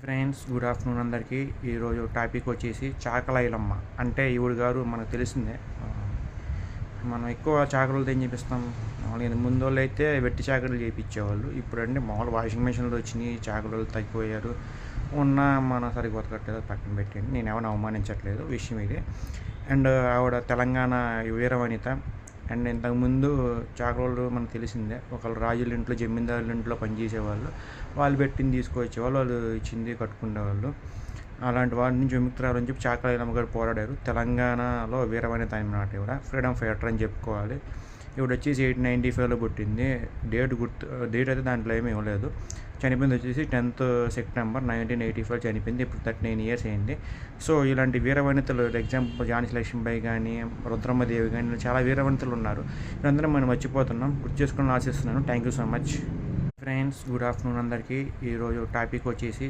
Friends, good afternoon అందరికీ. ఈరోజు topic వచ్చేసి చాకలైలమ్మ. అంటే ఈవిడ గారు మనకు తెలిసిందే. మనం ఎక్కువ చాకలతో ఏం చేపిస్తాం? మామూలుగా ముందోళ్ళు అయితే వెట్టి చాకరీలు చేయించేవాళ్ళు. ఇప్పుడంటే మామూలు వాషింగ్ మిషన్లు వచ్చినాయి, చాకలు తగ్గిపోయారు. ఉన్న మన సరిగ్గా బతకట్లేదు, పక్కన పెట్టండి. నేను ఎవరిని అవమానించట్లేదు, విషయం ఇది. అండ్ ఆవిడ తెలంగాణ వీరవనిత. అండ్ ఇంతకుముందు చాకలోళ్ళు మనకు తెలిసిందే. ఒకళ్ళు రాజుల ఇంట్లో, జమీందారుల ఇంట్లో పనిచేసేవాళ్ళు. వాళ్ళు పెట్టింది తీసుకొచ్చేవాళ్ళు, వాళ్ళు ఇచ్చింది కట్టుకునేవాళ్ళు. అలాంటి వాటి నుంచి విముక్తి రావాలని చెప్పి చాకలైలమ్మ గారు పోరాడారు. తెలంగాణలో వీరవనిత అనమాట ఇవిడ. ఫ్రీడమ్ ఫైటర్ అని చెప్పుకోవాలి. ఇవిడ వచ్చేసి 1895లో పుట్టింది. డేట్ అయితే దాంట్లో ఏమీ ఇవ్వలేదు. చనిపోయింది వచ్చేసి 10th సెప్టెంబర్ 1985 చనిపోయింది. ఇప్పుడు 39 years అయింది. సో ఇలాంటి వీరవనితలు, ఎగ్జాంపుల్ ఝాన్సీ లక్ష్మీబాయి కానీ, రుద్రమ్మదేవి కానీ, చాలా వీరవనితలు ఉన్నారు. వీరందరూ మనం మర్చిపోతున్నాం. గుర్తు చేసుకుని ఆశిస్తున్నాను. Thank you so much. Friends, good afternoon అందరికీ. ఈరోజు టాపిక్ వచ్చేసి